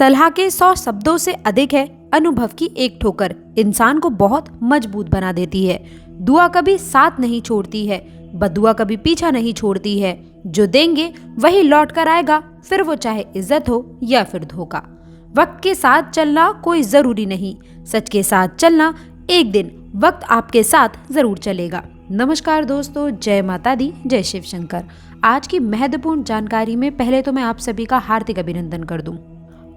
सलाह के 100 शब्दों से अधिक है अनुभव की एक ठोकर, इंसान को बहुत मजबूत बना देती है। दुआ कभी साथ नहीं छोड़ती है, बदुआ कभी पीछा नहीं छोड़ती है। जो देंगे वही लौट कर आएगा, फिर वो चाहे इज्जत हो या फिर धोखा। वक्त के साथ चलना कोई जरूरी नहीं, सच के साथ चलना एक दिन वक्त आपके साथ जरूर चलेगा। नमस्कार दोस्तों, जय माता दी, जय शिव शंकर। आज की महत्वपूर्ण जानकारी में पहले तो मैं आप सभी का हार्दिक अभिनंदन कर दूं।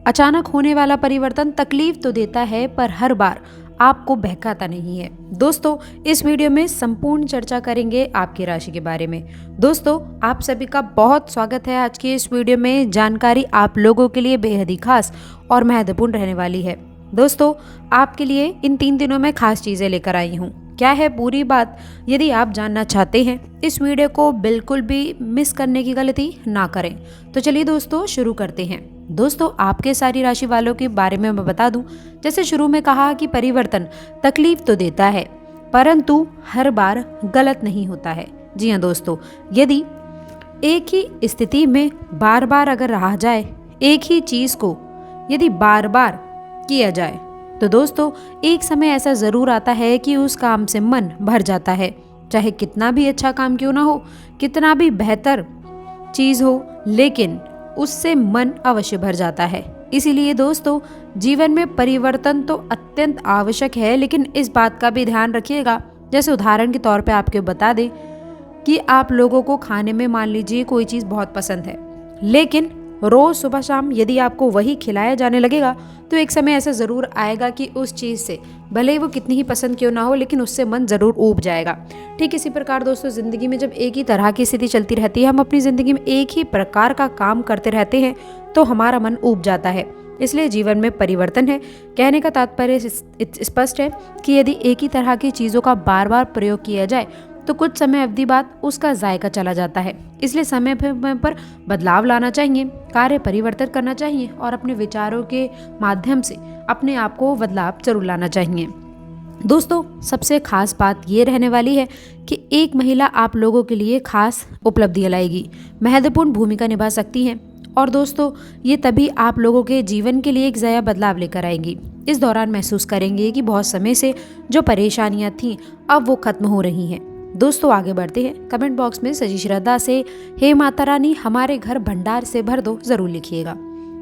अचानक होने वाला परिवर्तन तकलीफ तो देता है, पर हर बार आपको बहकाता नहीं है। दोस्तों, इस वीडियो में संपूर्ण चर्चा करेंगे आपकी राशि के बारे में। दोस्तों, आप सभी का बहुत स्वागत है। आज की इस वीडियो में जानकारी आप लोगों के लिए बेहद ही खास और महत्वपूर्ण रहने वाली है। दोस्तों, आपके लिए इन 3 दिनों में खास चीज़ें लेकर आई हूँ। क्या है पूरी बात, यदि आप जानना चाहते हैं इस वीडियो को बिल्कुल भी मिस करने की गलती ना करें। तो चलिए दोस्तों शुरू करते हैं। दोस्तों, आपके सारी राशि वालों के बारे में मैं बता दूं, जैसे शुरू में कहा कि परिवर्तन तकलीफ तो देता है, परंतु हर बार गलत नहीं होता है। जी हाँ दोस्तों, यदि एक ही स्थिति में बार बार अगर रहा जाए, एक ही चीज को यदि बार बार किया जाए, तो दोस्तों एक समय ऐसा जरूर आता है कि उस काम से मन भर जाता है। चाहे कितना भी अच्छा काम क्यों ना हो, कितना भी बेहतर चीज हो, लेकिन उससे मन अवश्य भर जाता है। इसीलिए दोस्तों, जीवन में परिवर्तन तो अत्यंत आवश्यक है, लेकिन इस बात का भी ध्यान रखिएगा। जैसे उदाहरण के तौर पे आपको बता दें कि आप लोगों को खाने में मान लीजिए कोई चीज़ बहुत पसंद है, लेकिन रोज सुबह शाम यदि आपको वही खिलाया जाने लगेगा, तो एक समय ऐसा ज़रूर आएगा कि उस चीज़ से भले ही वो कितनी ही पसंद क्यों ना हो, लेकिन उससे मन ज़रूर ऊब जाएगा। ठीक इसी प्रकार दोस्तों, ज़िंदगी में जब एक ही तरह की स्थिति चलती रहती है, हम अपनी ज़िंदगी में एक ही प्रकार का काम करते रहते हैं, तो हमारा मन ऊब जाता है। इसलिए जीवन में परिवर्तन है। कहने का तात्पर्य स्पष्ट है कि यदि एक ही तरह की चीज़ों का बार बार प्रयोग किया जाए, तो कुछ समय अवधि बाद उसका जायका चला जाता है। इसलिए समय पर बदलाव लाना चाहिए, कार्य परिवर्तन करना चाहिए और अपने विचारों के माध्यम से अपने आप को बदलाव जरूर लाना चाहिए। दोस्तों, सबसे खास बात ये रहने वाली है कि एक महिला आप लोगों के लिए खास उपलब्धियां लाएगी, महत्वपूर्ण भूमिका निभा सकती हैं, और दोस्तों ये तभी आप लोगों के जीवन के लिए एक नया बदलाव लेकर आएंगी। इस दौरान महसूस करेंगे कि बहुत समय से जो परेशानियां थीं अब वो खत्म हो रही हैं। दोस्तों, आगे बढ़ते हैं। कमेंट बॉक्स में सजी श्रद्धा से हे माता रानी हमारे घर भंडार से भर दो जरूर लिखिएगा।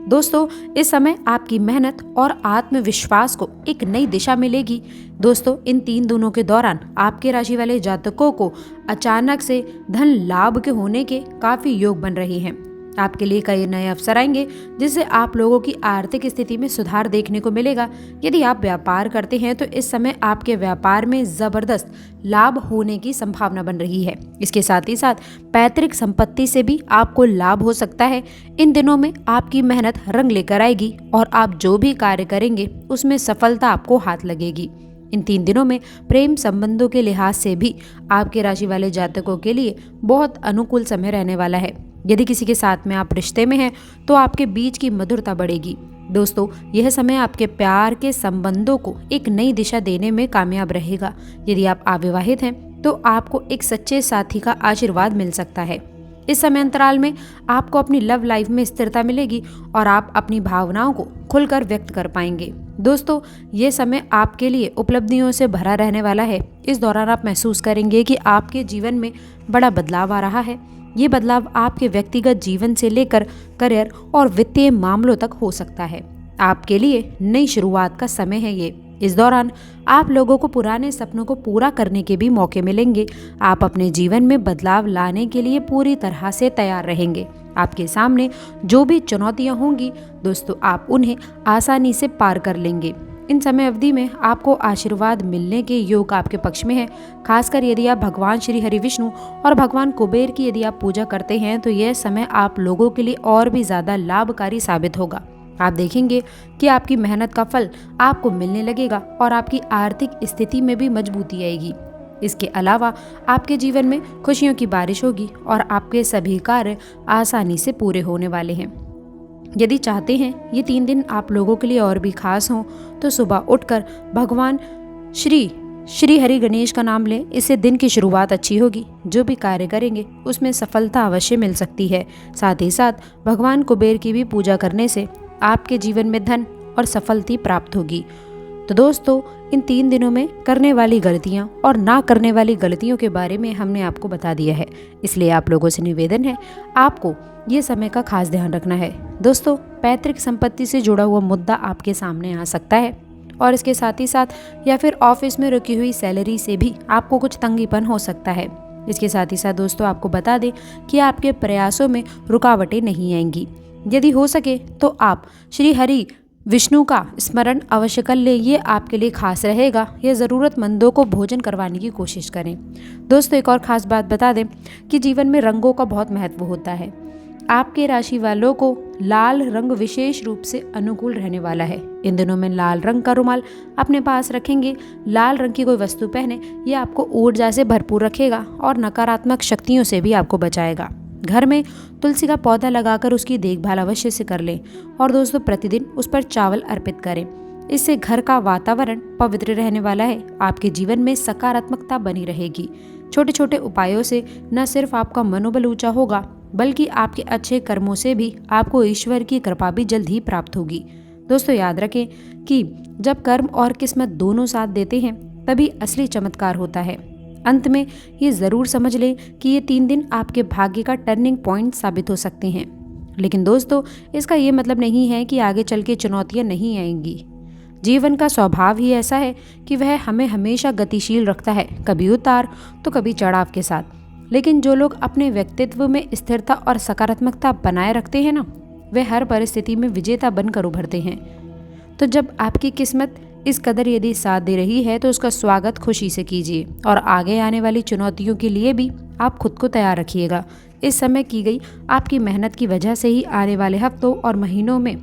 दोस्तों, इस समय आपकी मेहनत और आत्मविश्वास को एक नई दिशा मिलेगी। दोस्तों, इन 3 दिनों के दौरान आपके राशि वाले जातकों को अचानक से धन लाभ के होने के काफी योग बन रहे हैं। आपके लिए कई नए अवसर आएंगे, जिससे आप लोगों की आर्थिक स्थिति में सुधार देखने को मिलेगा। यदि आप व्यापार करते हैं तो इस समय आपके व्यापार में जबरदस्त लाभ होने की संभावना बन रही है। इसके साथ ही साथ पैतृक संपत्ति से भी आपको लाभ हो सकता है। इन दिनों में आपकी मेहनत रंग लेकर आएगी और आप जो भी कार्य करेंगे उसमें सफलता आपको हाथ लगेगी। इन 3 दिनों में प्रेम संबंधों के लिहाज से भी आपके राशि वाले जातकों के लिए बहुत अनुकूल समय रहने वाला है। यदि किसी के साथ में आप रिश्ते में हैं तो आपके बीच की मधुरता बढ़ेगी। दोस्तों, यह समय आपके प्यार के संबंधों को एक नई दिशा देने में कामयाब रहेगा। यदि आप अविवाहित हैं तो आपको एक सच्चे साथी का आशीर्वाद मिल सकता है। इस समय अंतराल में आपको अपनी लव लाइफ में स्थिरता मिलेगी और आप अपनी भावनाओं को खुलकर व्यक्त कर पाएंगे। दोस्तों, ये समय आपके लिए उपलब्धियों से भरा रहने वाला है। इस दौरान आप महसूस करेंगे कि आपके जीवन में बड़ा बदलाव आ रहा है। ये बदलाव आपके व्यक्तिगत जीवन से लेकर करियर और वित्तीय मामलों तक हो सकता है। आपके लिए नई शुरुआत का समय है ये। इस दौरान आप लोगों को पुराने सपनों को पूरा करने के भी मौके मिलेंगे। आप अपने जीवन में बदलाव लाने के लिए पूरी तरह से तैयार रहेंगे। आपके सामने जो भी चुनौतियां होंगी दोस्तों, आप उन्हें आसानी से पार कर लेंगे। इन समय अवधि में आपको आशीर्वाद मिलने के योग आपके पक्ष में है। खासकर यदि आप भगवान श्री हरि विष्णु और भगवान कुबेर की यदि आप पूजा करते हैं, तो यह समय आप लोगों के लिए और भी ज़्यादा लाभकारी साबित होगा। आप देखेंगे कि आपकी मेहनत का फल आपको मिलने लगेगा और आपकी आर्थिक स्थिति में भी मजबूती आएगी। इसके अलावा आपके जीवन में खुशियों की बारिश होगी और आपके सभी कार्य आसानी से पूरे होने वाले हैं। यदि चाहते हैं ये 3 दिन आप लोगों के लिए और भी खास हों, तो सुबह उठकर भगवान श्री हरि गणेश का नाम लें। इससे दिन की शुरुआत अच्छी होगी। जो भी कार्य करेंगे उसमें सफलता अवश्य मिल सकती है। साथ ही साथ भगवान कुबेर की भी पूजा करने से आपके जीवन में धन और सफलता प्राप्त होगी। तो दोस्तों, इन 3 दिनों में करने वाली गलतियां और ना करने वाली गलतियों के बारे में हमने आपको बता दिया है, इसलिए आप लोगों से निवेदन है आपको ये समय का खास ध्यान रखना है। दोस्तों, पैतृक संपत्ति से जुड़ा हुआ मुद्दा आपके सामने आ सकता है और इसके साथ ही साथ या फिर ऑफिस में रुकी हुई सैलरी से भी आपको कुछ तंगीपन हो सकता है। इसके साथ ही साथ दोस्तों, आपको बता दें कि आपके प्रयासों में रुकावटें नहीं आएंगी। यदि हो सके तो आप श्री हरि विष्णु का स्मरण अवश्य कर लें, ये आपके लिए खास रहेगा। या ज़रूरतमंदों को भोजन करवाने की कोशिश करें। दोस्तों, एक और ख़ास बात बता दें कि जीवन में रंगों का बहुत महत्व होता है। आपके राशि वालों को लाल रंग विशेष रूप से अनुकूल रहने वाला है। इन दिनों में लाल रंग का रुमाल अपने पास रखेंगे, लाल रंग की कोई वस्तु पहने, ये आपको ऊर्जा से भरपूर रखेगा और नकारात्मक शक्तियों से भी आपको बचाएगा। घर में तुलसी का पौधा लगाकर उसकी देखभाल अवश्य से कर लें और दोस्तों प्रतिदिन उस पर चावल अर्पित करें। इससे घर का वातावरण पवित्र रहने वाला है। आपके जीवन में सकारात्मकता बनी रहेगी। छोटे छोटे उपायों से न सिर्फ आपका मनोबल ऊंचा होगा, बल्कि आपके अच्छे कर्मों से भी आपको ईश्वर की कृपा भी जल्द ही प्राप्त होगी। दोस्तों, याद रखें कि जब कर्म और किस्मत दोनों साथ देते हैं तभी असली चमत्कार होता है। अंत में ये ज़रूर समझ लें कि ये 3 दिन आपके भाग्य का टर्निंग पॉइंट साबित हो सकते हैं। लेकिन दोस्तों, इसका ये मतलब नहीं है कि आगे चल के चुनौतियाँ नहीं आएंगी। जीवन का स्वभाव ही ऐसा है कि वह हमें हमेशा गतिशील रखता है, कभी उतार तो कभी चढ़ाव के साथ। लेकिन जो लोग अपने व्यक्तित्व में स्थिरता और सकारात्मकता बनाए रखते हैं ना, वे हर परिस्थिति में विजेता बनकर उभरते हैं। तो जब आपकी किस्मत इस कदर यदि साथ दे रही है तो उसका स्वागत खुशी से कीजिए और आगे आने वाली चुनौतियों के लिए भी आप खुद को तैयार रखिएगा। इस समय की गई आपकी मेहनत की वजह से ही आने वाले हफ्तों और महीनों में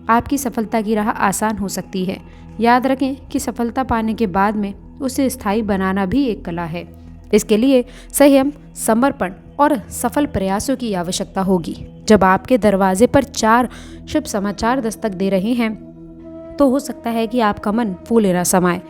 आपकी सफलता की राह आसान हो सकती है। याद रखें कि सफलता पाने के बाद में उसे स्थायी बनाना भी एक कला है। इसके लिए संयम, समर्पण और सफल प्रयासों की आवश्यकता होगी। जब आपके दरवाजे पर 4 शुभ समाचार दस्तक दे रहे हैं तो हो सकता है कि आपका मन फूले ना समाए,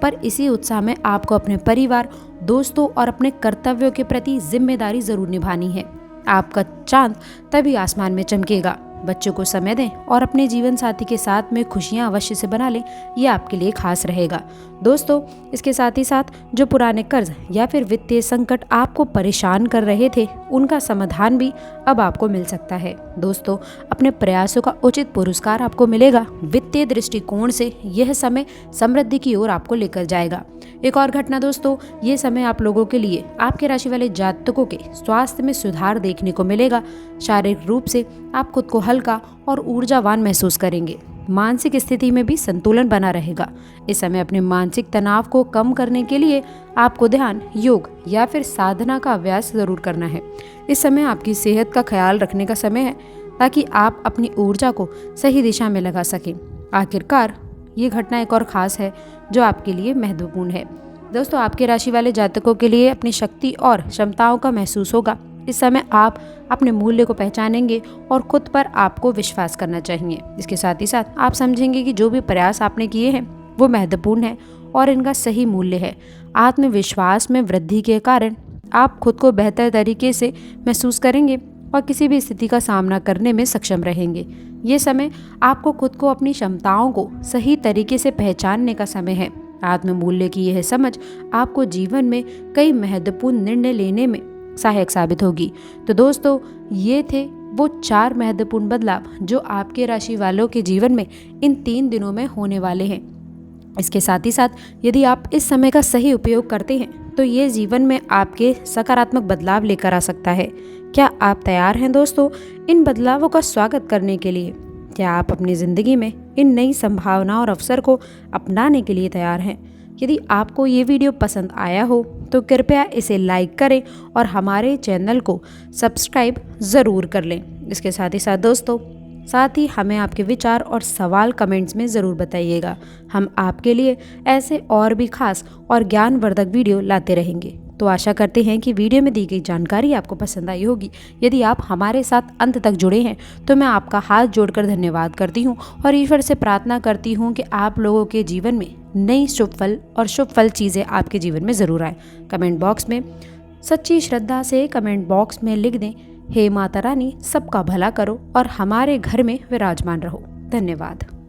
पर इसी उत्साह में आपको अपने परिवार, दोस्तों और अपने कर्तव्यों के प्रति जिम्मेदारी जरूर निभानी है। आपका चांद तभी आसमान में चमकेगा। बच्चों को समय दें और अपने जीवन साथी के साथ में खुशियां अवश्य से बना लें, ये आपके लिए खास रहेगा। दोस्तों, इसके साथ ही साथ जो पुराने कर्ज या फिर वित्तीय संकट आपको परेशान कर रहे थे, उनका समाधान भी अब आपको मिल सकता है। दोस्तों, अपने प्रयासों का उचित पुरस्कार आपको मिलेगा। वित्तीय दृष्टिकोण से यह समय समृद्धि की ओर आपको लेकर जाएगा। एक और घटना दोस्तों, ये समय आप लोगों के लिए आपके राशि वाले जातकों के स्वास्थ्य में सुधार देखने को मिलेगा। शारीरिक रूप से आप खुद को हल्का और ऊर्जावान महसूस करेंगे। मानसिक स्थिति में भी संतुलन बना रहेगा। इस समय अपने मानसिक तनाव को कम करने के लिए आपको ध्यान, योग या फिर साधना का अभ्यास जरूर करना है। इस समय आपकी सेहत का ख्याल रखने का समय है ताकि आप अपनी ऊर्जा को सही दिशा में लगा सकें। आखिरकार ये घटना एक और खास है जो आपके लिए महत्वपूर्ण है। दोस्तों, आपके राशि वाले जातकों के लिए अपनी शक्ति और क्षमताओं का महसूस होगा। इस समय आप अपने मूल्य को पहचानेंगे और खुद पर आपको विश्वास करना चाहिए। इसके साथ ही साथ आप समझेंगे कि जो भी प्रयास आपने किए हैं वो महत्वपूर्ण है और इनका सही मूल्य है। आत्मविश्वास में वृद्धि के कारण आप खुद को बेहतर तरीके से महसूस करेंगे और किसी भी स्थिति का सामना करने में सक्षम रहेंगे। ये समय आपको खुद को, अपनी क्षमताओं को सही तरीके से पहचानने का समय है। आत्ममूल्य की यह समझ आपको जीवन में कई महत्वपूर्ण निर्णय लेने में सहायक साबित होगी। तो दोस्तों, ये थे वो 4 महत्वपूर्ण बदलाव जो आपके राशि वालों के जीवन में इन 3 दिनों में होने वाले हैं। इसके साथ ही साथ यदि आप इस समय का सही उपयोग करते हैं तो ये जीवन में आपके सकारात्मक बदलाव लेकर आ सकता है। क्या आप तैयार हैं दोस्तों इन बदलावों का स्वागत करने के लिए? क्या आप अपनी ज़िंदगी में इन नई संभावनाओं और अवसर को अपनाने के लिए तैयार हैं? यदि आपको ये वीडियो पसंद आया हो तो कृपया इसे लाइक करें और हमारे चैनल को सब्सक्राइब ज़रूर कर लें। इसके साथ ही साथ दोस्तों, साथ ही हमें आपके विचार और सवाल कमेंट्स में ज़रूर बताइएगा। हम आपके लिए ऐसे और भी खास और ज्ञानवर्धक वीडियो लाते रहेंगे। तो आशा करते हैं कि वीडियो में दी गई जानकारी आपको पसंद आई होगी। यदि आप हमारे साथ अंत तक जुड़े हैं तो मैं आपका हाथ जोड़कर धन्यवाद करती हूं और ईश्वर से प्रार्थना करती हूं कि आप लोगों के जीवन में नई शुभ फल और शुभ फल चीज़ें आपके जीवन में ज़रूर आए। कमेंट बॉक्स में सच्ची श्रद्धा से कमेंट बॉक्स में लिख दें, हे माता रानी सबका भला करो और हमारे घर में विराजमान रहो। धन्यवाद।